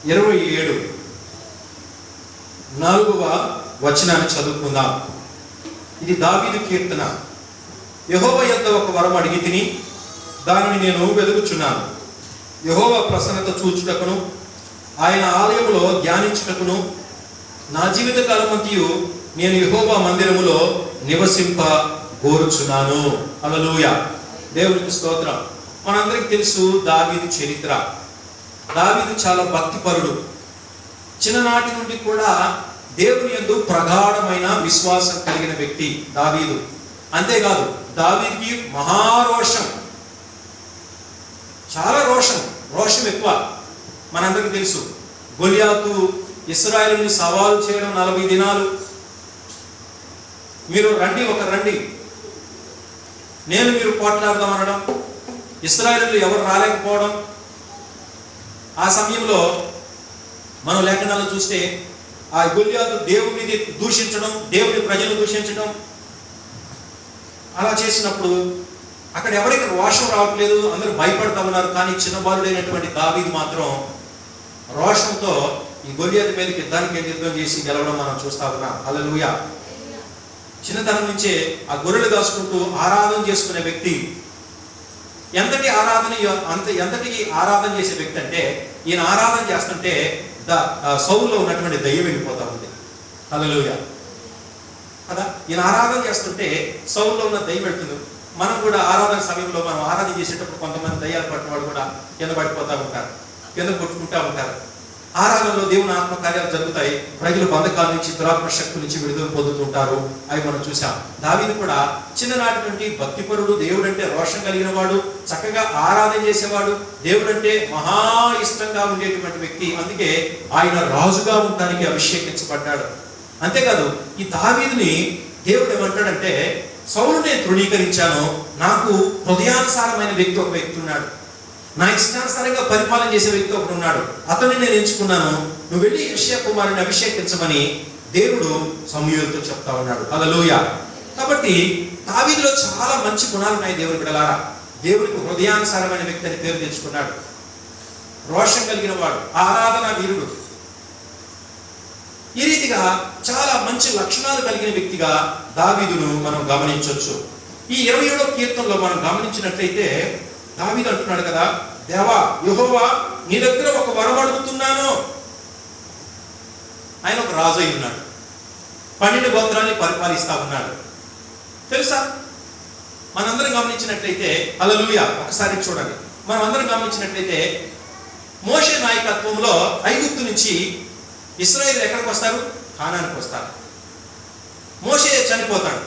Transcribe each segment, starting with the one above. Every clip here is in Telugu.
27 4వ వచనాన్ని చదువుకుందాం. ఇది దావీదు కీర్తన. యెహోవా యొద్ద ఒక వరం అడిగి తిని దానిని నేను వెదుకుచున్నాను. యెహోవా ప్రసన్నత చూచుటకును ఆయన ఆలయములో ధ్యానించుటకును నా జీవిత కాలమంతయు నేను యెహోవా మందిరములో నివసింప కోరుచున్నాను. హల్లెలూయా. దేవునికి స్తోత్రం. మనందరికీ తెలుసు దావీదు చరిత్ర. దావీదు చాలా భక్తిపరుడు. చిన్ననాటి నుండి కూడా దేవుని యందు ప్రగాఢమైన విశ్వాసం కలిగిన వ్యక్తి దావీదు. అంతేకాదు దావీదుకి మహారోషం, చాలా రోషం ఎక్కువ. మనందరికీ తెలుసు గొలియాతు ఇశ్రాయేలుని సవాలు చేయడం 40 దినాలు. మీరు రండి మీరు పోట్లాడదాం అనడం, ఇశ్రాయేలు ఎవరు రాలేకపోవడం. ఆ సమయంలో మనం లేఖనాలు చూస్తే ఆ గొలియాతు దేవుడిని దూషించడం, దేవుడి ప్రజలు దూషించడం, అలా చేసినప్పుడు అక్కడ ఎవరికి రోషం రావట్లేదు, అందరూ భయపడతా ఉన్నారు. కానీ చిన్న బాలుడైనటువంటి దావీదు మాత్రం రోషంతో ఈ గొలియాతు మీదకి యుద్ధం చేసి గెలవడం మనం చూస్తా ఉన్నాం. హల్లెలూయా. చిన్నతనం నుంచే ఆ గొర్రెలు కాసుకుంటూ ఆరాధన చేసుకునే వ్యక్తి. ఎంతటి ఆరాధన చేసే వ్యక్తి అంటే, ఈయన ఆరాధన చేస్తుంటే సౌలులో ఉన్నటువంటి దయ్యం వెళ్ళిపోతా ఉంది. హల్లెలూయా కదా. ఈయన ఆరాధన చేస్తుంటే సౌలులో ఉన్న దయ్యం వెళ్తుంది. మనం కూడా ఆరాధన సమయంలో మనం ఆరాధన చేసేటప్పుడు కొంతమంది దయ్యాలు పట్టిన వాళ్ళు కూడా కింద పడిపోతూ ఉంటారు, కింద కొట్టుకుంటూ ఉంటారు. ఆరాధనలో దేవుని ఆత్మకార్యాలు జరుగుతాయి. ప్రజలు బంధకాల నుంచి, దురాత్మ శక్తి నుంచి విడుదల పొందుతుంటారు. అవి మనం చూసాం. దావీదు కూడా చిన్ననాటి నుండి భక్తిపరుడు, దేవుడు అంటే రోషం కలిగిన వాడు, చక్కగా ఆరాధన చేసేవాడు, దేవుడు అంటే మహా ఇష్టంగా ఉండేటువంటి వ్యక్తి. అందుకే ఆయన రాజుగా ఉండడానికి అభిషేకించబడ్డాడు. అంతేకాదు ఈ దావీదుని దేవుడు ఏమంటాడంటే, సౌలుని నేను తృణీకరించాను, నాకు హృదయానుసారమైన వ్యక్తి ఒక వ్యక్తి ఉన్నాడు, నా ఇష్టానుసారంగా పరిపాలన చేసే వ్యక్తి ఒకడు ఉన్నాడు, అతన్ని నేను ఎంచుకున్నాను, నువ్వు వెళ్ళి యోషియా కుమారుని అభిషేకించమని దేవుడు సమూయేలుతో చెప్తా ఉన్నాడు. హల్లెలూయా. కాబట్టి దావీదులో చాలా మంచి గుణాలు ఉన్నాయి. దేవుని బిడ్డలారా, దేవుడికి హృదయానుసారమైన వ్యక్తి అని పేరు తెచ్చుకున్నాడు. రోషం కలిగిన వాడు, ఆరాధన వీరుడు. ఈ రీతిగా చాలా మంచి లక్షణాలు కలిగిన వ్యక్తిగా దావీదును మనం గమనించవచ్చు. ఈ 27వ కీర్తనలో మనం గమనించినట్లయితే దావీదు అంటున్నాడు కదా, దేవా యెహోవా నీ దగ్గర ఒక వరం అడుగుతున్నాను. ఆయన ఒక రాజు అయి ఉన్నాడు, 12 గోత్రాన్ని పరిపాలిస్తా ఉన్నాడు. తెలుసా, మనందరం గమనించినట్లయితే, హల్లెలూయా, ఒకసారి చూడండి, మనం అందరం గమనించినట్లయితే మోషే నాయకత్వంలో ఐగుప్తు నుంచి ఇశ్రాయేలు ఎక్కడికి వస్తారు? కానానికి వస్తారు. మోషే చనిపోతాడు.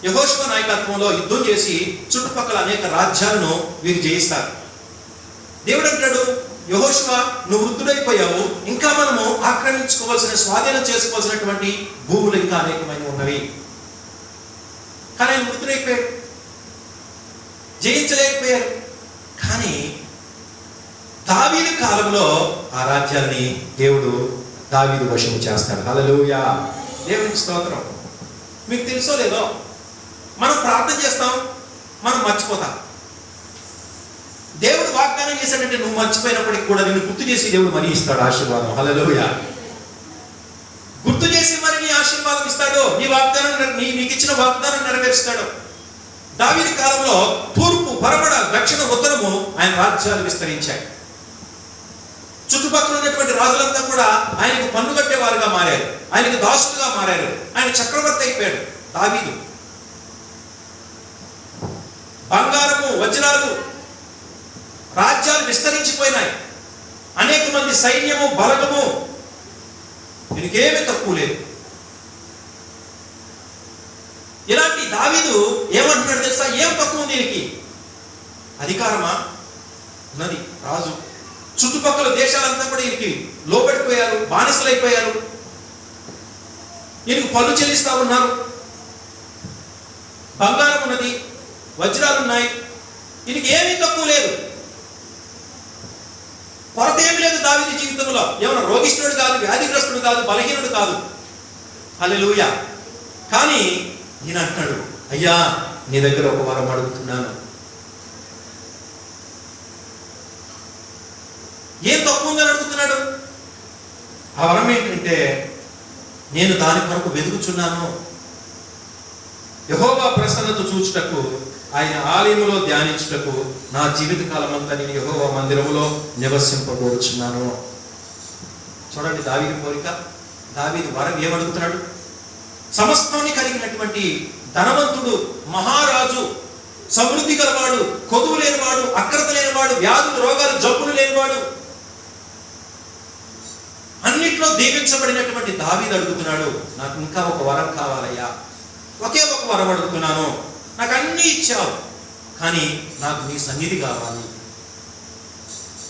యెహోషువ నాయకత్వంలో యుద్ధం చేసి చుట్టుపక్కల అనేక రాజ్యాలను వీరు జయిస్తారు. దేవుడు అంటాడు, యెహోషువ నువ్వు వృద్ధుడైపోయావు, ఇంకా మనము ఆక్రమించుకోవాల్సిన, స్వాధీనం చేసుకోవాల్సినటువంటి భూములు ఇంకా అనేకమైన ఉన్నవి. కానీ ఆయన వృద్ధుడైపోయాడు, జయించలేకపోయారు. కానీ దావీదు కాలంలో ఆ రాజ్యాన్ని దేవుడు దావీదు వశము చేస్తాడు. హల్లెలూయా. దేవునికి స్తోత్రం. మీకు తెలుసో లేదో, మనం ప్రార్థన చేస్తాం, మనం మర్చిపోతాం. దేవుడు వాగ్దానం చేశాడంటే నువ్వు మర్చిపోయినప్పటికీ కూడా నిన్ను గుర్తు చేసి దేవుడు మరీ ఇస్తాడు ఆశీర్వాదం. హల్లెలూయా. గుర్తు చేసి మరి నీ ఆశీర్వాదం ఇస్తాడు, నీ వాగ్దానం, నీకు ఇచ్చిన వాగ్దానం నెరవేరుస్తాడు. దావీదు కాలంలో తూర్పు, పరమడ, దక్షిణ, ఉత్తరము ఆయన రాజ్యాలు విస్తరించాయి. చుట్టుపక్కల ఉన్నటువంటి రాజులంతా కూడా ఆయనకు పన్ను కట్టేవారుగా మారారు, ఆయనకు దాసులుగా మారారు. ఆయన చక్రవర్తి అయిపోయాడు దావీదు. బంగారము, వజ్రాలు, రాజ్యాలు విస్తరించిపోయినాయి. అనేక మంది సైన్యము, బలగము, దీనికేమీ తక్కువ లేదు. ఇలాంటి దావీదు ఏమంటున్నాడు తెలుసా? ఏం తక్కువ ఉంది దీనికి? అధికారమా? ఉన్నది. రాజు. చుట్టుపక్కల దేశాలంతా కూడా ఈయనకి లోబడిపోయారు, బానిసలైపోయారు, ఈయనకు పన్ను చెల్లిస్తా ఉన్నారు. బంగారం ఉన్నది, వజ్రాలు ఉన్నాయి, ఈయనకి ఏమీ తక్కువ లేదు, కొరత ఏమి లేదు దావీదు జీవితంలో. ఏమన్నా రోగిష్ఠుడు కాదు, వ్యాధిగ్రస్తుడు కాదు, బలహీనుడు కాదు. హల్లెలూయా. కానీ ఈయన అంటాడు, అయ్యా నీ దగ్గర ఒక వరం అడుగుతున్నాను. ఏం తక్కువ ఉందని అడుగుతున్నాడు? ఆ వరం ఏంటంటే, నేను దాని కొరకు వెతుకుచున్నాను. యెహోవా ప్రసన్నత చూచుటకు, ఆయన ఆలయములో ధ్యానించుటకు నా జీవిత కాలం అంతా నేను యెహోవా మందిరములో నివసింపబోచున్నాను. చూడండి దావీదు కోరిక. దావీదు వరం ఏమడుగుతున్నాడు? సమస్తాన్ని కలిగినటువంటి ధనవంతుడు, మహారాజు, సమృద్ధి గలవాడు, కొదువు లేనివాడు, అక్రత లేనివాడు, వ్యాధులు రోగాలు జబ్బులు లేనివాడు, అన్నిట్లో దీవించబడినటువంటి దావీదు అడుగుతున్నాడు, నాకు ఇంకా ఒక వరం కావాలయ్యా, ఒకే ఒక వరం అడుగుతున్నాను, నాకు అన్ని ఇచ్చావు, కానీ నాకు నీ సన్నిధి కావాలి,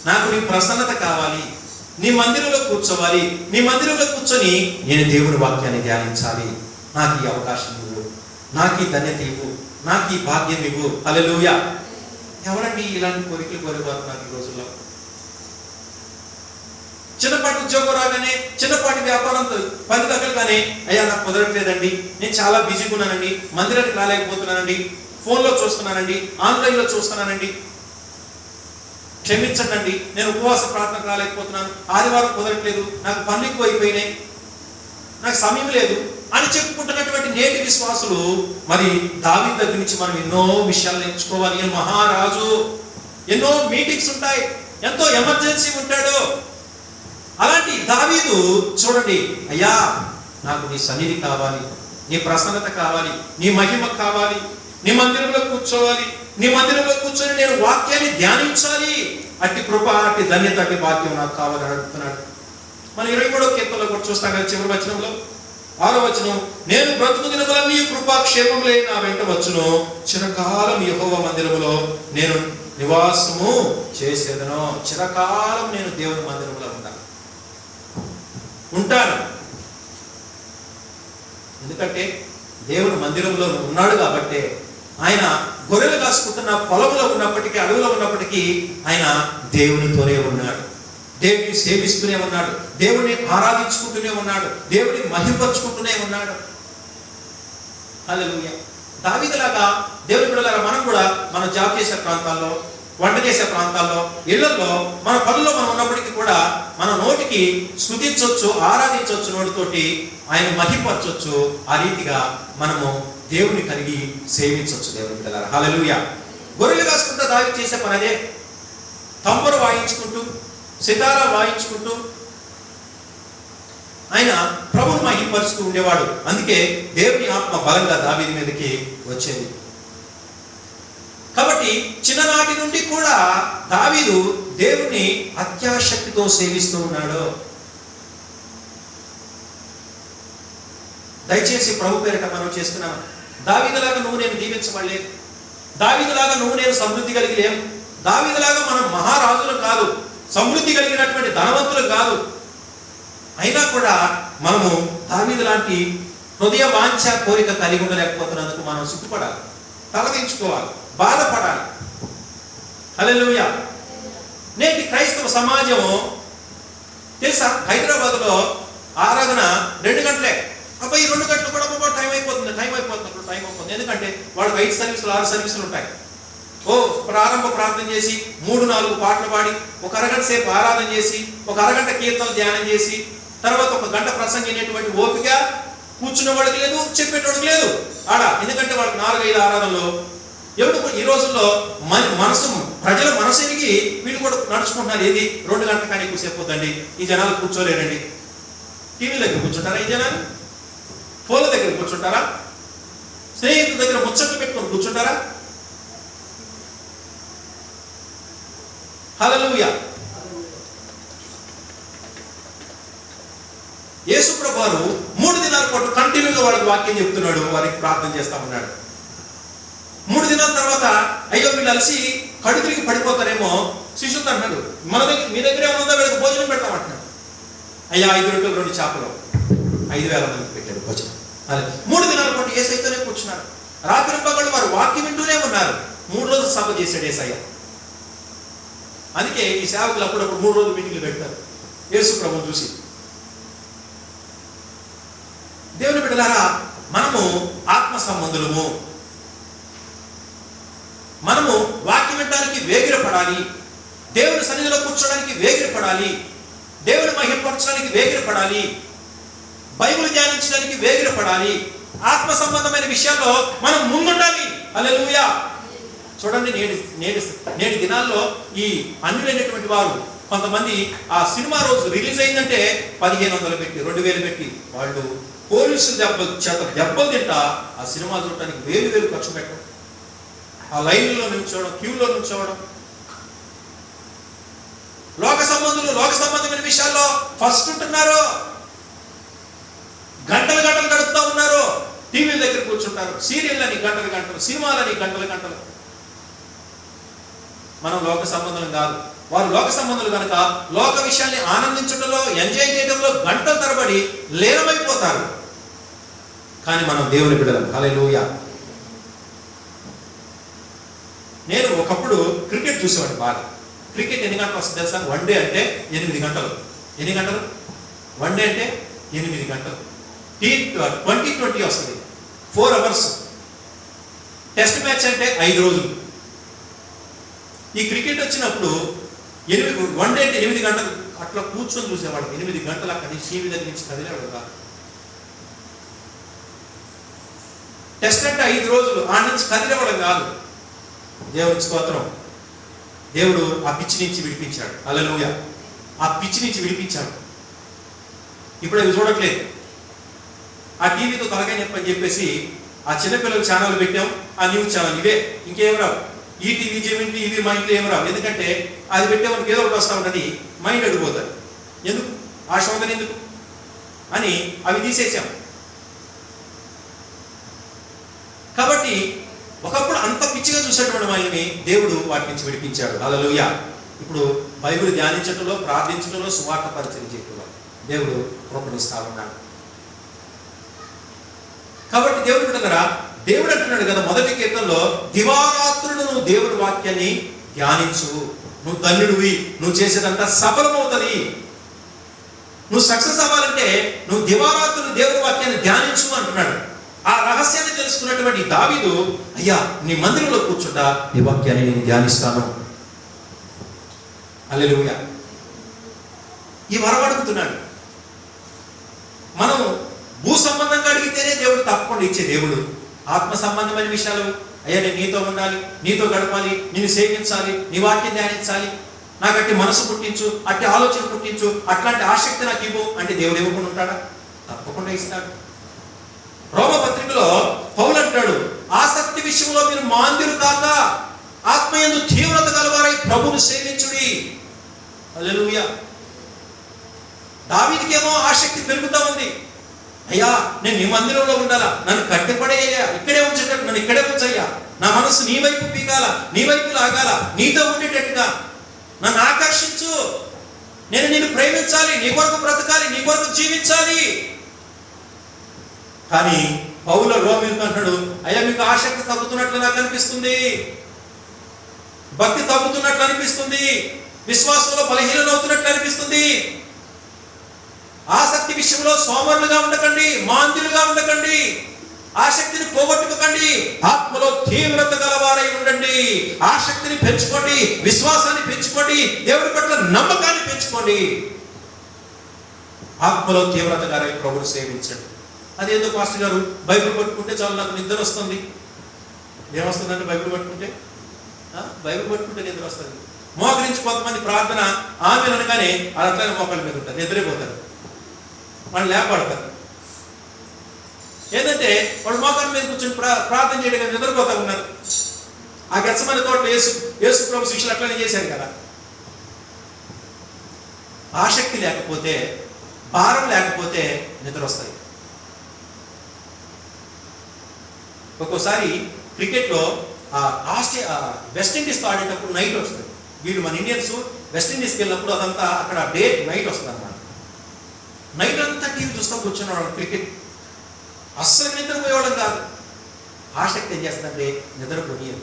నాకు నీ ప్రసన్నత కావాలి, నీ మందిరంలో కూర్చోవాలి, నీ మందిరంలో కూర్చొని నేను దేవుని వాక్యాన్ని ధ్యానించాలి, నాకు ఈ అవకాశం ఇవ్వు, నాకు ఈ ధన్యత ఇవ్వు, నాకు ఈ భాగ్యం ఇవ్వు. హల్లెలూయా. ఎవరండి ఇలాంటి కోరికలు కోరిపోతున్నారు ఈ రోజుల్లో? చిన్నపాటి ఉద్యోగం రాగానే, చిన్నపాటి వ్యాపారంతో పని తగ్గలుగానే, అయ్యా నాకు కుదరట్లేదండి, నేను చాలా బిజీగా ఉన్నానండి, మందిరానికి రాలేకపోతున్నానండి, ఫోన్లో చూస్తున్నానండి, ఆన్లైన్లో చూస్తున్నానండి, క్షమించండి, నేను ఉపవాస ప్రార్థనకు రాలేకపోతున్నాను, ఆదివారం కుదరట్లేదు, నాకు పనులు ఎక్కువ అయిపోయినాయి, నాకు సమయం లేదు అని చెప్పుకుంటున్నటువంటి నేటి విశ్వాసులు, మరి దావీదు దగ్గర నుంచి మనం ఎన్నో విషయాలు నేర్చుకోవాలి. మహారాజు, ఎన్నో మీటింగ్స్ ఉంటాయి, ఎంతో ఎమర్జెన్సీ ఉంటాడు. అలాంటి దావీదు చూడండి, అయ్యా నాకు నీ సన్నిధి కావాలి, నీ ప్రసన్నత కావాలి, నీ మహిమ కావాలి, నీ మందిరంలో కూర్చోవాలి, నీ మందిరంలో కూర్చొని నేను వాక్యాన్ని ధ్యానించాలి, అట్టి కృప, అట్టి ధన్యత, అట్టి భాగ్యం నాకు కావాలని అడుగుతున్నాడు. మనం 23వ కీర్తనలో కూడా చూస్తాం కదా, చివరి వచనంలో 6వ వచనం, నేను బ్రతుకు దినములన్నీ కృపాక్షేమములే నా వెంట వచ్చును, చిరకాలం యెహోవా మందిరములో నేను నివాసము చేసేదను. చిరకాలం నేను దేవుని మందిరంలో ఉంటాను. ఎందుకంటే దేవుని మందిరంలో ఉన్నాడు కాబట్టి, ఆయన గొర్రెలు కాసుకుంటున్న పొలంలో ఉన్నప్పటికీ, అడవిలో ఉన్నప్పటికీ ఆయన దేవునితోనే ఉన్నాడు, దేవుని సేవిస్తూనే ఉన్నాడు, దేవుని ఆరాధించుకుంటూనే ఉన్నాడు, దేవుని మహిమపరుచుకుంటూనే ఉన్నాడు. హల్లెలూయా. దావీదులాగా దేవుని బిడ్డలారా మనం కూడా మన జాబ్ చేసే ప్రాంతాల్లో, వంట చేసే ప్రాంతాల్లో, ఇళ్లలో, మన పనుల్లో మనం ఉన్నప్పటికీ కూడా మన నోటికి స్తుతించవచ్చు, ఆరాధించవచ్చు, నోటితోటి ఆయన మహిమపరచవచ్చు. ఆ రీతిగా మనము దేవుని కలిగి సేవించవచ్చు దేవుని బిడ్డలారా. హల్లెలూయా. గొర్రెలు కాసుకుంటూ దావీదు చేసే పని అదే. తంబురు వాయించుకుంటూ, సితారా వాయించుకుంటూ ఆయన ప్రభువుని మహిమపరుస్తూ ఉండేవాడు. అందుకే దేవుని ఆత్మ బలంగా దావీదు మీదకి వచ్చేది. కాబట్టి చిన్ననాటి నుండి కూడా దావీదు దేవుని అత్యాశక్తితో సేవిస్తూ ఉన్నాడు. దయచేసి ప్రభు పేరిట మనం చేస్తున్నాను, దావీదులాగా నువ్వు నేను దీవించబడలేదు, దావీదులాగా నువ్వు నేను సమృద్ధి కలిగి లేము, దావీదులాగా మనం మహారాజులు కాదు, సమృద్ధి కలిగినటువంటి ధనవంతులు కాదు. అయినా కూడా మనము దావీదు లాంటి హృదయ వాంఛ కోరిక కలిగి ఉండలేకపోతున్నందుకు మనం సిగ్గుపడాలి, తలదించుకోవాలి, బాధపడాలి. హల్లెలూయా. నేటి క్రైస్తవ సమాజం తెలుసా, హైదరాబాద్లో ఆరాధన 2 గంటలే. అబ్బాయి 2 గంటలు కూడా టైం అయిపోతుంది. ఎందుకంటే వాళ్ళకి 5 సర్వీసులు 6 సర్వీసులు ఉంటాయి. ప్రారంభ ప్రార్థన చేసి 3-4 పాటలు పాడి, ఒక అరగంట సేపు ఆరాధన చేసి, ఒక అరగంట కీర్తనలు ధ్యానం చేసి, తర్వాత 1 గంట ప్రసంగినటువంటి ఓపిక కూర్చున్నవాడికి లేదు, చెప్పేటోడికి లేదు ఆడ. ఎందుకంటే వాళ్ళకి 4-5 ఆరాధనలు. ఎవడు ఈ రోజుల్లో ప్రజల మనసు ఎరిగి వీళ్ళు కూడా నడుచుకుంటున్నారు. ఏది 2 గంటల కానీ ఎక్కువసేపు పోతండి, ఈ జనాలు కూర్చోలేరండి. టీవీల దగ్గర కూర్చుంటారా ఈ జనాలు? ఫోన్ల దగ్గర కూర్చుంటారా? స్నేహితుల దగ్గర ముచ్చట్లు పెట్టుకొని కూర్చుంటారా? హల్లెలూయా. యేసు ప్రభువారు 3 దినాల పాటు కంటిన్యూగా వాళ్ళకి వాక్యం చెప్తున్నాడు, వారికి ప్రార్థన చేస్తా ఉన్నాడు. 3 దినాల తర్వాత అయ్యో వీళ్ళు అలసి కడు తిరిగి పడిపోతారేమో శిష్యులతో అన్నాడు, మన దగ్గర మీ దగ్గర ఏమన్నా ఉందా, వీళ్ళకి భోజనం పెడతామంటున్నాడు. అయ్యా 5 రొట్టెలు 2 చేపలు 5,000 మందికి పెట్టాడు భోజనం. అదే 3 దినాల పాటు యేసయ్యతోనే కూర్చున్నారు. రాత్రి పగళ్ళు వారు వాక్యం వింటూనే ఉన్నారు. 3 రోజులు సభ చేశాడు యేసయ్య. అందుకే ఈ సేవకులు అప్పుడప్పుడు 3 రోజులు మీటింగ్లు పెడతారు యేసు ప్రభువుని చూసి. దేవుని బిడ్డలారా, మనము ఆత్మ సంబంధులము. మనము వాక్యం వినడానికి వేగిరపడాలి, దేవుని సన్నిధిలో కూర్చోడానికి వేగిరపడాలి, దేవుని మహిమ బయలుపరచడానికి వేగిరపడాలి, బైబిల్ ధ్యానించడానికి వేగిరపడాలి, ఆత్మ సంబంధమైన విషయాల్లో మనం ముందుండాలి. హల్లెలూయా. చూడండి, నేటి దినాల్లో ఈ అన్యులైనటువంటి వారు కొంతమంది ఆ సినిమా రోజు రిలీజ్ అయిందంటే 1500 పెట్టి 2000 పెట్టి వాళ్ళు పోలీసులు దెబ్బలు తింటా ఆ సినిమా చూడటానికి వేలు ఖర్చు పెట్టడం, ఆ లైన్లో నిల్చోవడం, క్యూలో నిల్చోవడం. లోక సంబంధమైన విషయాల్లో ఫస్ట్ ఉంటున్నారు, గంటలు గడుపుతూ ఉన్నారు, టీవీల దగ్గర కూర్చుంటారు, సీరియళ్ళని గంటలు, సినిమాలని గంటలు. మనం లోక సంబంధం కాదు, వారు లోక సంబంధులు కనుక లోక విషయాన్ని ఆనందించడంలో, ఎంజాయ్ చేయడంలో గంటల తరబడి లీనమైపోతారు. కానీ మనం దేవుని బిడ్డలం. హల్లెలూయా. నేను ఒకప్పుడు క్రికెట్ చూసేవాడిని బాగా. క్రికెట్ ఎన్ని గంటలు వస్తుంది తెలుసా? వన్డే అంటే 8 గంటలు. ఎన్ని గంటలు? వన్డే అంటే 8 గంటలు. T20 వస్తుంది 4 hours. టెస్ట్ మ్యాచ్ అంటే 5 రోజులు. ఈ క్రికెట్ వచ్చినప్పుడు వన్డే అంటే 8 గంటలు అట్లా కూర్చొని చూసేవాడు. 8 గంటలు అక్కడి నుంచి టీవీ దగ్గర నుంచి కదిలేవాడు కాదు. టెస్ట్ అంటే 5 రోజులు ఆ నుంచి కదిలేవడం కాదు. దేవుని స్తోత్రం. దేవుడు ఆ పిచ్చి నుంచి విడిపించాడు. హల్లెలూయా. ఆ పిచ్చి నుంచి విడిపించాడు. ఇప్పుడు అవి చూడట్లేదు. ఆ టీవీతో తలకాయ నొప్పి అని చెప్పేసి ఆ చిన్నపిల్లల ఛానల్ పెట్టాం, ఆ న్యూస్ ఛానల్ ఇవే, ఇంకేం రావు. ఈ టీవీ జేమింటి ఇవి మా ఇంట్లో ఏం రావు. ఎందుకంటే అది పెట్టే మనకి ఏదో ఒకటి వస్తూ ఉంటుంది, మైండ్ అడిగిపోతుంది. ఎందుకు ఆ శోధన ఎందుకు అని అవి తీసేసాం. కాబట్టి ఒకప్పుడు అంత పిచ్చిగా చూసేటువంటి వాళ్ళని దేవుడు వాటి నుంచి విడిపించాడు. హల్లెలూయా. ఇప్పుడు బైబిల్ ధ్యానించడంలో, ప్రార్థించడంలో, సువార్త పరిచయం చేయడంలో దేవుడు కృపణిస్తా ఉన్నాడు. కాబట్టి దేవుడు బిడ్డలారా, దేవుడు అంటున్నాడు కదా మొదటి కీర్తనలో, దివారాత్రులు నువ్వు దేవుడి వాక్యాన్ని ధ్యానించు, నువ్వు ధన్యుడివి, నువ్వు చేసేదంతా సఫలమవుతుంది. నువ్వు సక్సెస్ అవ్వాలంటే నువ్వు దివారాత్రులు దేవుడి వాక్యాన్ని ధ్యానించు అంటున్నాడు. ఆ రహస్యాన్ని తెలుసుకున్నటువంటి దావీదు, అయ్యా నీ మందిరంలో కూర్చుంటా నీ వాక్యాన్ని నేను ధ్యానిస్తాను. హల్లెలూయా. ఈ వరం అడుగుతున్నాడు. మనం భూ సంబంధంగా అడిగితేనే దేవుడు తప్పకుండా ఇచ్చే దేవుడు. ఆత్మ సంబంధమైన విషయాలు, అయ్యా నేను నీతో ఉండాలి, నీతో గడపాలి, నిన్ను సేవించాలి, నీ వాక్యం ధ్యానించాలి, నాకు అట్టి మనసు పుట్టించు, అట్టి ఆలోచన పుట్టించు, అట్లాంటి ఆసక్తి నాకు ఇవ్వు అంటే దేవుడు ఇవ్వకుండా ఉంటాడా? తప్పకుండా ఇస్తాడు. రోమపత్రికలో పౌలు అంటాడు, ఆసక్తి విషయంలో మీరు మాంద్యులు కాక ఆత్మయందు తీవ్రత గలవారై ప్రభువును సేవించుడి. హల్లెలూయా. దావీదుకేమో ఆసక్తి పెరుగుతూ ఉంది. అయ్యా నేను నీ మందిరంలో ఉండాలా, నన్ను కట్టిపడేయ్యా, ఇక్కడే ఉంచేటట్టు నన్ను ఇక్కడే ఉంచయ్యా, నా మనసు నీ వైపు పీకాల, నీ వైపు లాగాల, నీతో ఉండేటట్టుగా నన్ను ఆకర్షించు, నేను నిన్ను ప్రేమించాలి, నీ కొరకు బ్రతకాలి, నీ కొరకు జీవించాలి. కానీ పౌలు రోమీయులతో అంటాడు, అయ్యా మీకు ఆసక్తి తగ్గుతున్నట్లు నాకు అనిపిస్తుంది, భక్తి తగ్గుతున్నట్లు అనిపిస్తుంది, విశ్వాసంలో బలహీనత అవుతున్నట్లు అనిపిస్తుంది. ఆసక్తి విషయంలో సోమరులుగా ఉండకండి, మాంద్యులుగా ఉండకండి, ఆసక్తిని పోగొట్టుకోకండి, ఆత్మలో తీవ్రత గలవారై ఉండండి. ఆసక్తిని పెంచుకోండి, విశ్వాసాన్ని పెంచుకోండి, దేవుడి పట్ల నమ్మకాన్ని పెంచుకోండి. ఆత్మలో తీవ్రత గారై ప్రభువును సేవించండి. అదేందో పాస్టర్ గారు బైబిల్ పట్టుకుంటే చాలు నాకు నిద్ర వస్తుంది. ఏమొస్తుందంటే బైబిల్ పట్టుకుంటే నిద్ర వస్తుంది. మోకరించి కొంతమంది ప్రార్థన ఆమె అనగానే అది అట్లనే మోకాళ్ళ మీద ఉంటారు, నిద్రపోతారు, వాళ్ళు లేపడతారు. ఏంటంటే వాళ్ళు మోకాళ్ళ మీద కూర్చొని ప్రార్థన చేయడం నిద్రపోతా ఉన్నారు. ఆ గెత్సెమనే తోటలో యేసు ప్రభు శిష్యులు అట్లనే చేశారు కదా. ఆసక్తి లేకపోతే, భారం లేకపోతే నిద్ర వస్తాయి. ఒక్కోసారి క్రికెట్లో వెస్టిండీస్తో ఆడేటప్పుడు నైట్ వస్తుంది. వీళ్ళు మన ఇండియన్స్ వెస్టిండీస్కి వెళ్ళినప్పుడు అదంతా అక్కడ డే నైట్ వస్తుంది అన్నమాట. నైట్ అంతా టీవీ చూస్తూ కూర్చున్నాడు. క్రికెట్ అస్సలు నిద్రపోయేవాళ్ళం కాదు. ఆసక్తి ఏం చేస్తుందంటే నిద్రపోయేది.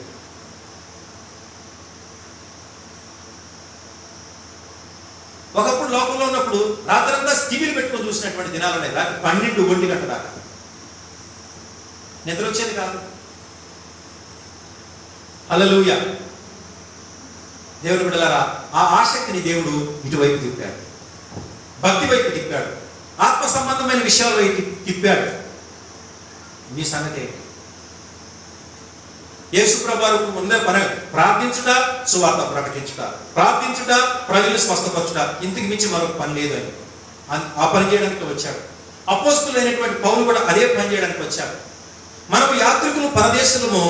ఒకప్పుడు లోకంలో ఉన్నప్పుడు రాత్రంతా టీవీలు పెట్టుకొని చూసినటువంటి దినాలు ఉన్నాయి. రాత్రి 12-1 గంట దాకా నిద్ర వచ్చేది కాదు. హల్లెలూయా. దేవుని బిడ్డలారా, ఆ ఆసక్తిని దేవుడు ఇటువైపు తిప్పాడు. భక్తి వైపు తిప్పాడు, ఆత్మ సంబంధమైన విషయాల వైపు తిప్పాడు. మీ సంగతి ఏంటి? యేసుప్రభువుకు ముందే పని ప్రార్థించుట, సువార్త ప్రకటించుట, ప్రార్థించుట, ప్రజలు స్వస్థపరచుట, ఇంతకు మించి మరొక పని లేదు అని ఆ పని చేయడానికి వచ్చాడు. అపోస్తలుడైనటువంటి పౌలు కూడా అదే పని చేయడానికి వచ్చాడు. మనము యాత్రికులు, పరదేశులము,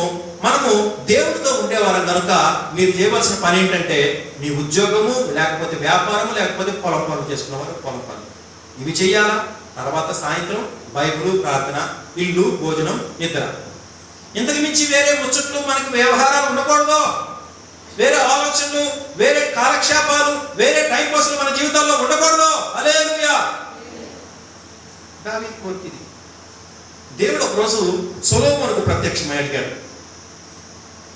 మనము దేవుడితో ఉండేవారం కనుక మీరు చేయవలసిన పని ఏంటంటే మీ ఉద్యోగము, లేకపోతే వ్యాపారము, లేకపోతే పొలం పనులు చేసుకున్నవారు పొలం పనులు ఇవి చేయాలా. తర్వాత సాయంత్రం బైబిలు, ప్రార్థన, ఇల్లు, భోజనం, నిద్ర. ఇంతకు మించి వేరే ముచ్చట్లు మనకి వ్యవహారాలు ఉండకూడదు. వేరే ఆలోచనలు, వేరే కాలక్షేపాలు, వేరే టైం పాస్లు మన జీవితాల్లో ఉండకూడదు. హల్లెలూయా. దావీదు కోరికది. దేవుడు ఒకరోజు సొలొమోనుకు ప్రత్యక్షమై అడిగాడు.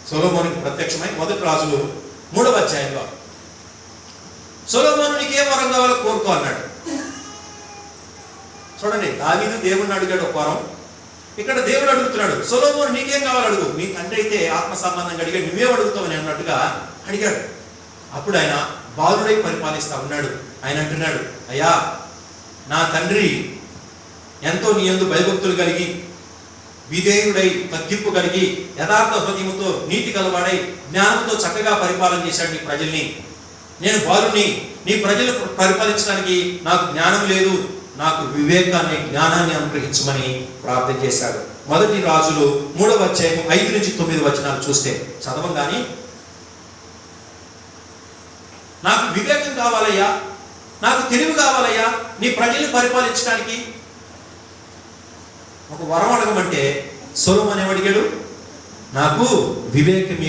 సొలొమోనుకు ప్రత్యక్షమై 1 రాజులు 3వ అధ్యాయంలో, సొలొమోను నీకేం వరం కావాలో కోరుకో అన్నాడు. చూడండి, దావీదు దేవుడిని అడిగాడు ఒక వరం, ఇక్కడ దేవుడు అడుగుతున్నాడు సొలొమోను నీకేం కావాలి అడుగు. నీ తండ్రి అయితే ఆత్మ సంబంధంగా అడిగాడు, నువ్వేం అడుగుతావని అన్నట్టుగా అడిగాడు. అప్పుడు ఆయన బాలుడై పరిపాలిస్తా ఉన్నాడు. ఆయన అంటున్నాడు, అయ్యా నా తండ్రి ఎంతో నీ యందు భయభక్తులు కలిగి, విధేయుడై, తగ్గింపు కలిగి, యథార్థ హృదయముతో, నీతి గలవాడై, జ్ఞానంతో చక్కగా పరిపాలన చేశాడు నీ ప్రజల్ని. నేను బాలుని, నీ ప్రజలు పరిపాలించడానికి నాకు జ్ఞానం లేదు, నాకు వివేకాన్ని, జ్ఞానాన్ని అనుగ్రహించమని ప్రార్థన చేశాడు. 1 రాజులు 3వ అధ్యాయం 5 నుంచి 9 వచనాలు చూస్తే చదవంగాని, నాకు వివేకం కావాలయ్యా, నాకు తెలివి కావాలయ్యా, నీ ప్రజల్ని పరిపాలించడానికి ఒక వరం అడగమంటే సొలొమోను ఏమడిగాడు? నాకు వివేకం.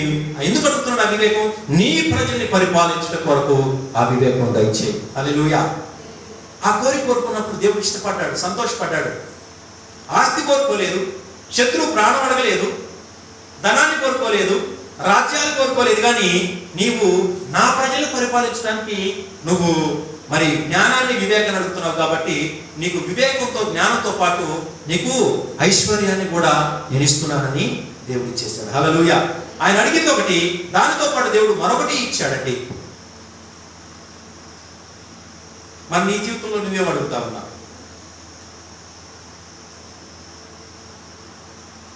ఎందుకు అడుగుతున్నాడు ఆ వివేకం? నీ ప్రజల్ని పరిపాలించడం కొరకు ఆ వివేకం దయచేయి. హల్లెలూయా. ఆ కోరిక కోరుకున్నప్పుడు దేవుడు ఇష్టపడ్డాడు, సంతోషపడ్డాడు. ఆస్తి కోరుకోలేదు, శత్రువు ప్రాణం అడగలేదు, ధనాన్ని కోరుకోలేదు, రాజ్యాలు కోరుకోలేదు. కానీ నీవు నా ప్రజలు పరిపాలించడానికి నువ్వు మరి జ్ఞానాన్ని, వివేకాన్ని అడుగుతున్నావు కాబట్టి నీకు వివేకంతో, జ్ఞానంతో పాటు నీకు ఐశ్వర్యాన్ని కూడా నేను ఇస్తున్నానని దేవుడు ఇచ్చేశాడు. హల్లెలూయా. ఆయన అడిగింది ఒకటి, దానితో పాటు దేవుడు మరొకటి ఇచ్చాడండి. మరి నీ జీవితంలో నువ్వేం అడుగుతా ఉన్నా?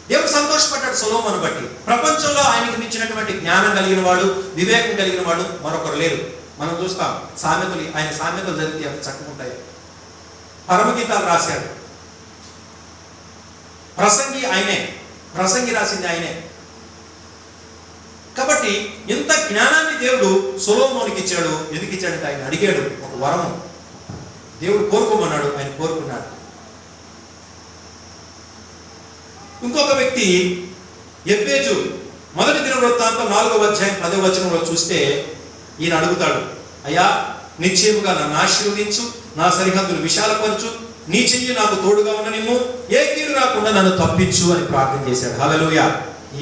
దేవుడు సంతోషపడ్డాడు సొలొమోను బట్టి. ప్రపంచంలో ఆయనకు మించినటువంటి జ్ఞానం కలిగిన వాడు, వివేకం కలిగిన వాడు మరొకరు లేరు. మనం చూస్తాం సామెతలు, ఆయన సామెతలు జరిగితే ఎంత చక్కగా ఉంటాయి. పరమగీతాలు రాశాడు, ప్రసంగి ఆయనే, ప్రసంగి రాసింది ఆయనే. కాబట్టి ఇంత జ్ఞానాన్ని దేవుడు సొలొమోనుకి ఇచ్చాడు. ఎందుకు ఇచ్చాడంటే ఆయన అడిగాడు ఒక వరం. దేవుడు కోరుకోమన్నాడు, ఆయన కోరుకున్నాడు. ఇంకొక వ్యక్తి యెబ్బేజు 1 దినవృత్తాంతం 4వ అధ్యాయం 10వ వచనంలో చూస్తే ఈయన అడుగుతాడు, అయ్యా నిశ్చయముగా నన్ను ఆశీర్వదించు, నా సరిహద్దులు విశాలపరచు, నీ చెయ్యి నాకు తోడుగా ఉండనిమ్ము, ఏ కీడు రాకుండా నన్ను తప్పించు అని ప్రార్థన చేశాడు. హల్లెలూయా.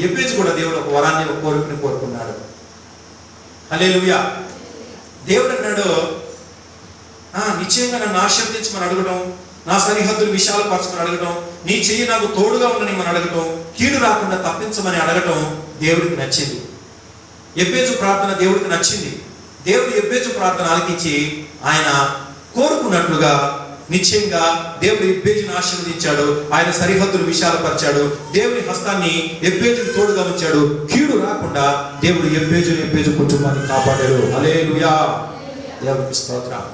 యెబ్బేజు కూడా దేవుడు ఒక వరాన్ని, ఒక కోరికని కోరుకున్నాడు. హల్లెలూయా. దేవుడు అన్నాడు, నిశ్చయంగా నన్ను ఆశీర్వదించమని అడగడం, నా సరిహద్దులు విశాలపరచమని అడగటం, నీ చెయ్యి నాకు తోడుగా ఉండని మనం అడగటం, కీడు రాకుండా తప్పించమని అడగటం దేవుడికి నచ్చింది. యెబ్బేజు ప్రార్థన దేవుడికి నచ్చింది. దేవుడు యెబ్బేజు ప్రార్థన ఆలకించి ఆయన కోరుకున్నట్లుగా నిశ్చయంగా దేవుడు యెబ్బేజును ఆశీర్వదించాడు. ఆయన సరిహద్దులు విశాలపరిచాడు. దేవుని హస్తాన్ని యెబ్బేజుకు తోడుగా ఉంచాడు. కీడు రాకుండా దేవుడు యెబ్బేజు కుటుంబాన్ని కాపాడాడు. హల్లెలూయా. దేవునికి స్తోత్రం.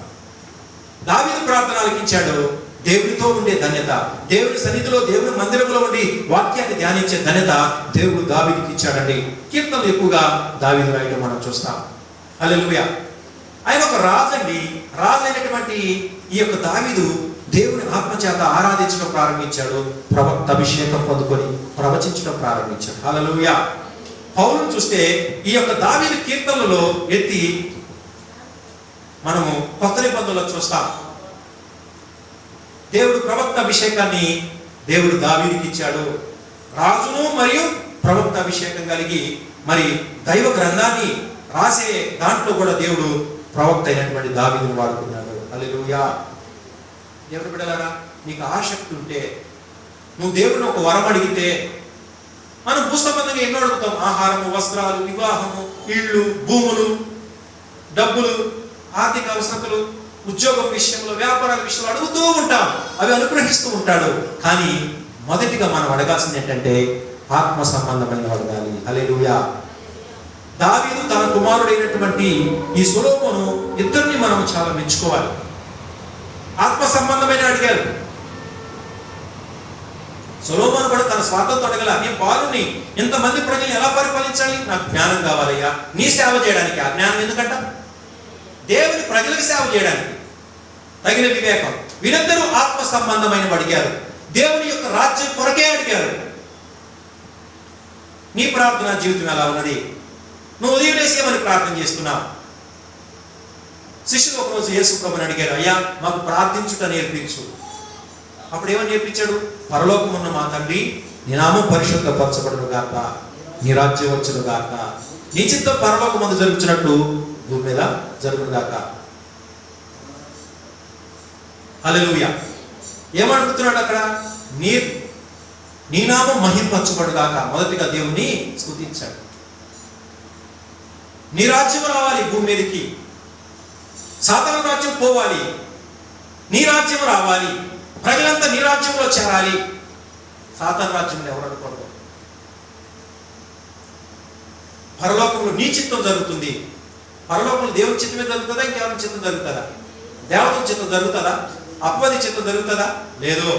దావీదు ప్రార్థన ఆలకించాడు. దేవుడితో ఉండే ధన్యత, దేవుడి సన్నిధిలో, దేవుడి మందిరంలో ఉండి వాక్యాన్ని ధ్యానించే ధన్యత దేవుడు దావీదుకి ఇచ్చాడండి. కీర్తనలు ఎక్కువగా దావీదు రాయడం మనం చూస్తాం. హల్లెలూయా. ఆయన ఒక రాజు అండి. రాజు అయినటువంటి ఈ యొక్క దావీదు దేవుని ఆత్మచేత ఆరాధించడం ప్రారంభించాడు. ప్రవక్త అభిషేకం పొందుకొని ప్రవచించడం ప్రారంభించాడు. హల్లెలూయా. పౌలును చూస్తే ఈ యొక్క దావీదు కీర్తనలలో ఎత్తి మనము కొత్త నిబంధనలో చూస్తాం. దేవుడు ప్రవక్త అభిషేకాన్ని దేవుడు దావీదుకి ఇచ్చాడు. రాజును మరియు ప్రవక్త అభిషేకం కలిగి మరి దైవ గ్రంథాన్ని రాసే దాంట్లో కూడా దేవుడు ప్రవక్త అయినటువంటి దావీదును వాడుకున్నాడు. హల్లెలూయా. దేవుడు బిడ్డలారా, నీకు ఆసక్తి ఉంటే, నువ్వు దేవుడిని ఒక వరం అడిగితే, మనం భూసంబంధంగా ఎన్నో అడుగుతాం. ఆహారము, వస్త్రాలు, వివాహము, ఇళ్ళు, భూములు, డబ్బులు, ఆర్థిక అవసరతలు, ఉద్యోగం విషయంలో, వ్యాపారాల విషయంలో అడుగుతూ ఉంటాం, అవి అనుగ్రహిస్తూ ఉంటాడు. కానీ మొదటిగా మనం అడగాల్సింది ఏంటంటే ఆత్మ సంబంధమైన అడగాలి. హల్లెలూయా. దావీదు తన కుమారుడైనటువంటి ఈ సొలొమోను ఇద్దరిని మనం చాలా మెచ్చుకోవాలి. ఆత్మ సంబంధమైన అడిగారు. సొలొమోను కూడా తన స్వార్థంతో అడగల, నేను బాలుని ఇంతమంది ప్రజలు ఎలా పరిపాలించాలి, నాకు జ్ఞానం కావాలయ్యా, నీ సేవ చేయడానికి. ఆ జ్ఞానం ఎందుకంట? దేవుని ప్రజలకు సేవ చేయడానికి తగిన వివేకం. వీరందరూ ఆత్మ సంబంధమైన అడిగారు. దేవుని యొక్క రాజ్యం కొరకే అడిగారు. నీ ప్రార్థన జీవితం ఎలా ఉన్నది? నువ్వు ఉదయం లేసేమని ప్రార్థన చేస్తున్నావు. శిష్యులు ఒకరోజు యేసు ప్రభుని అడిగారు, అయ్యా మాకు ప్రార్థించుట నేర్పించు. అప్పుడు ఏమని నేర్పించాడు? పరలోకమున్న మా తండ్రి, నీ నామం పరిశుద్ధపరచబడును గాక, నీ రాజ్యం వచ్చును గాక, నీ చిత్తం పరలోకమందు జరుగుతున్నట్లు భూమి మీద జరుగును గాక. హల్లెలూయా. ఏమడుగుతున్నాడు అక్కడ? నీ నామం మహింపరచబడు గాక. మొదటిగా దేవుని స్తుతించాడు. నీ రాజ్యం రావాలి భూమి మీదకి, సాతాను రాజ్యం పోవాలి, నీ రాజ్యం రావాలి, ప్రజలంతా నీ రాజ్యంలో చేరాలి. సాతాను రాజ్యంలో ఎవరు అనుకోరు. పరలోకంలో నీ చిత్తం జరుగుతుంది. పరలోకంలో దేవుని చిత్తమే జరుగుతుందా, ఇంకెవరి చిత్తం జరుగుతుందా? దేవతల చిత్తం జరుగుతుందా? అపవాది చిత్తం జరుగుతుందా? లేదు.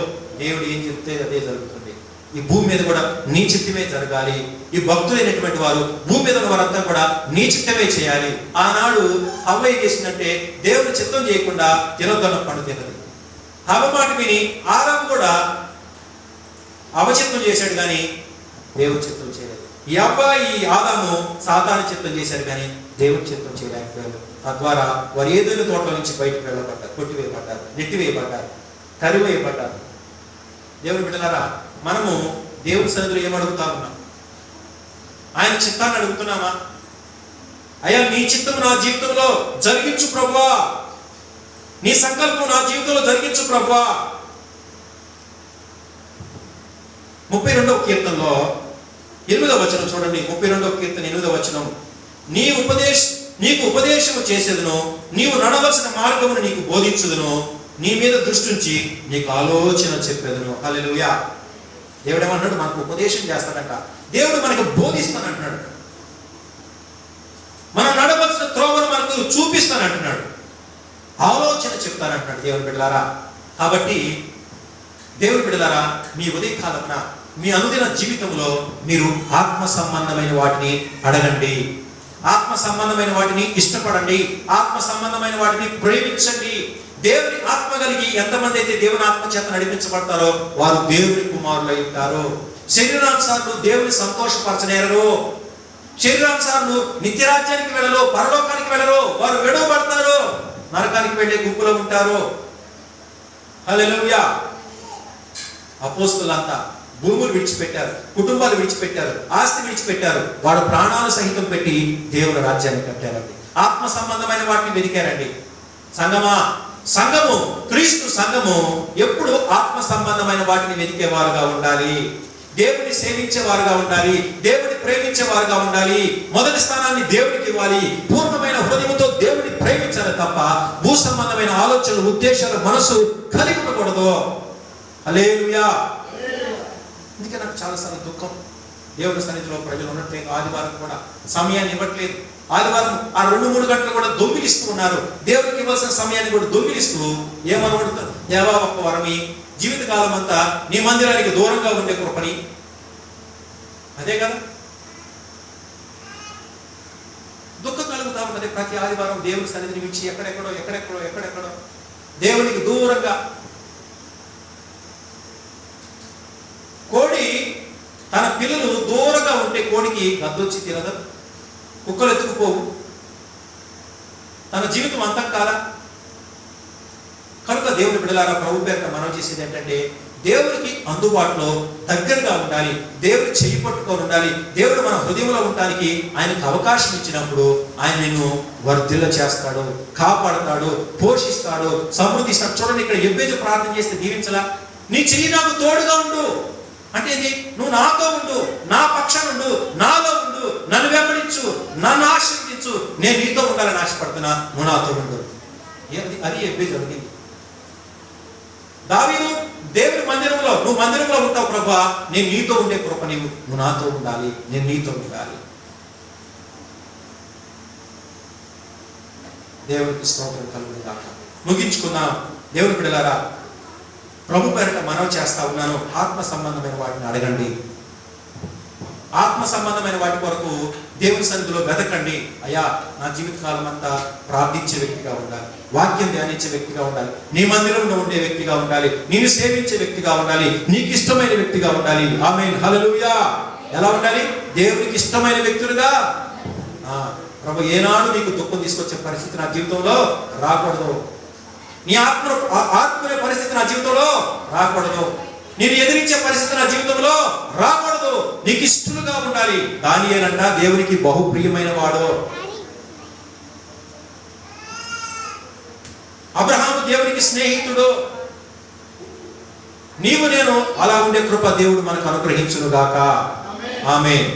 దేవుడు ఏం చెప్తే అదే జరుగుతుంది. ఈ భూమి మీద కూడా నీ చిత్తమే జరగాలి. ఈ భక్తులైనటువంటి వారు భూమి మీద వారంతా కూడా నీ చిత్తమే చేయాలి. ఆనాడు హవ్వ ఏం చేసిందంటే దేవుని చిత్తం చేయకుండా తినొద్దన్న పండు తిన్నది. హవ్వ మాట విని ఆదాము కూడా అవచిత్తం చేశాడు కానీ దేవుని చిత్తం చేయలేదు. ఈ అబ్బాయి ఆదాము సాతాను చిత్తం చేశాడు కానీ దేవుని చిత్తం చేయలేకపోయాడు. తద్వారా వారు ఏదైనా తోటలో నుంచి బయటకు వెళ్ళబడ్డారు, కొట్టివేయబడ్డారు, నెట్టివేయబడ్డారు, తరివేయబడ్డారు. దేవుని బిడ్డలారా, మనము దేవుని సన్నిధిలో ఏమడుగుతా ఉన్నాం? ఆయన చిత్తాన్ని అడుగుతున్నామా? అయ్యా నీ చిత్తం నా జీవితంలో జరిగించు ప్రభువా, నీ సంకల్పం నా జీవితంలో జరిగించు ప్రభువా. 32వ కీర్తనలో 8వ వచనం చూడండి. 32వ కీర్తన 8వ వచనం. నీకు ఉపదేశము చేసేదను, నీవు నడవలసిన మార్గమును నీకు బోధించుదును, నీ మీద దృష్టి ఉంచి నీకు ఆలోచన చెప్పేదను. హల్లెలూయా. దేవుడు ఏమన్నాడు? మనకు ఉపదేశం చేస్తాడంట. దేవుడు మనకు బోధిస్తానంటున్నాడు. మనం నడవలసిన త్రోవను మనకు చూపిస్తానంటున్నాడు. ఆలోచన చెప్తానంటున్నాడు. దేవుని బిడ్డలారా, కాబట్టి దేవుని బిడ్డలారా, మీ ఉదయకాలమున మీ అనుదిన జీవితంలో మీరు ఆత్మ సంబంధమైన వాటిని అడగండి, ఆత్మ సంబంధమైన వాటిని ఇష్టపడండి, ఆత్మ సంబంధమైన వాటిని ప్రేమించండి. దేవుని ఆత్మ కలిగి ఎంతమంది అయితే దేవుని ఆత్మ చేత నడిపించబడతారో వారు దేవుని కుమారులు అయి ఉంటారు. శరీరానుసారులు దేవుని సంతోషపరచనేరరు, శరీరానుసారులు నిత్యరాజ్యానికి వెళ్ళరు, పరలోకానికి వెళ్ళరు, వారు విడవబడతారు, నరకానికి వెళ్ళే గుంపులో ఉంటారు. హల్లెలూయా. అపోస్తలులంతా భూములు విడిచిపెట్టారు, కుటుంబాలు విడిచిపెట్టారు, ఆస్తి విడిచిపెట్టారు, వాడు ప్రాణాలు సహితం పెట్టి దేవుని రాజ్యాన్ని కట్టారండి. ఆత్మ సంబంధమైన వాటిని వెతికారండి. సంఘము క్రీస్తు సంఘము ఎప్పుడు ఆత్మ సంబంధమైన వాటిని వెతికేవారుగా ఉండాలి, దేవుని సేవించేవారుగా ఉండాలి, దేవుని ప్రేమించేవారుగా ఉండాలి. మొదటి స్థానాన్ని దేవునికి ఇవ్వాలి. పూర్ణమైన హృదయంతో దేవుని ప్రేమించాలి తప్ప భూ సంబంధమైన ఆలోచనలు, ఉద్దేశాలు మనసు కలిగి ఉండకూడదు. హల్లెలూయా. అందుకే నాకు చాలాసార్లు దుఃఖం. దేవుని సన్నిధిలో ప్రజలు ఉన్నట్లే ఆదివారం కూడా సమయాన్ని ఇవ్వట్లేదు. ఆదివారం ఆ 2-3 గంటలు కూడా దొంగిలిస్తూ ఉన్నారు. దేవునికి ఇవ్వాల్సిన సమయాన్ని కూడా దొంగిలిస్తూ ఏమనుకుంటారు? దేవా ఒక్క వరమి, జీవితకాలం అంతా నీ మందిరానికి దూరంగా ఉండే కృపని. అదే కదా దుఃఖం కలుగుతా ఉన్నది. ప్రతి ఆదివారం దేవుని సన్నిధిని విడిచి ఎక్కడెక్కడో దేవునికి దూరంగా. కోడి తన పిల్లలు దూరంగా ఉంటే కోడికి గద్దొచ్చి తినదు, కుక్కలు ఎత్తుకుపోవు. తన జీవితం అంతం కాదా? కనుక దేవుని బిడ్డలారా, ప్రభు పేరిట మనం చేసేది ఏంటంటే దేవునికి అందుబాటులో దగ్గరగా ఉండాలి, దేవుడు చెయ్యి పట్టుకొని ఉండాలి. దేవుడు మన హృదయంలో ఉండడానికి ఆయనకు అవకాశం ఇచ్చినప్పుడు ఆయన నిన్ను వర్ధిల్ల చేస్తాడు, కాపాడతాడు, పోషిస్తాడు, సమృద్ధిస్తాడు. చూడండి, ఇక్కడ ఎబ్బేజు ప్రార్థన చేస్తే దీవించలా, నీ చెయ్యి నాకు తోడుగా ఉండు అంటే ఏంటి? నువ్వు నాతో ఉండు, నా పక్షాన ఉండు, నాలో ఉండు, నన్ను వెంబడించు, నన్ను ఆశీర్వదించు, నేను నీతో ఉండాలని ఆశపడుతున్నా, నువ్వు నాతో ఉండు. అది ఎబ్బే జరిగింది. దావీదు దేవుని మందిరంలో, నువ్వు మందిరంలో ఉంటావు ప్రభువా, నేను నీతో ఉండే కృప నువ్వు నాతో ఉండాలి, నేను నీతో ఉండాలి. దేవునికి స్తోత్రం కలుగును గాక. ముగించుకుందాం. దేవుని బిడ్డలారా, ప్రభు పేరిట మనవి చేస్తా ఉన్నాను, ఆత్మ సంబంధమైన వాటిని అడగండి. ఆత్మ సంబంధమైన వాటి కొరకు దేవుని సన్నిధిలో వెతకండి. అయ్యా, నా జీవితకాలం అంతా ప్రార్థించే వ్యక్తిగా ఉండాలి, వాక్యం ధ్యానించే వ్యక్తిగా ఉండాలి, నీ మందిరంలో ఉండే వ్యక్తిగా ఉండాలి, నేను సేవించే వ్యక్తిగా ఉండాలి, నీకు ఇష్టమైన వ్యక్తిగా ఉండాలి. ఆమేన్, హల్లెలూయా. ఎలా ఉండాలి? దేవునికి ఇష్టమైన వ్యక్తులుగా. ప్రభు ఏనాడు నీకు దుఃఖం తీసుకొచ్చే పరిస్థితి నా జీవితంలో రాకూడదు. నీ ఆత్మనే పరిస్థితి నా జీవితంలో రాకూడదు. నేను ఎదిరించే పరిస్థితి నా జీవితంలో రాకూడదు. నీకు ఇష్టలుగా ఉండాలి. దానియేలంట దేవునికి బహు ప్రియమైన వాడు. అబ్రహాము దేవునికి స్నేహితుడు. నీవు నేను అలా ఉండే కృప దేవుడు మనకు అనుగ్రహించును గాక. ఆమేన్.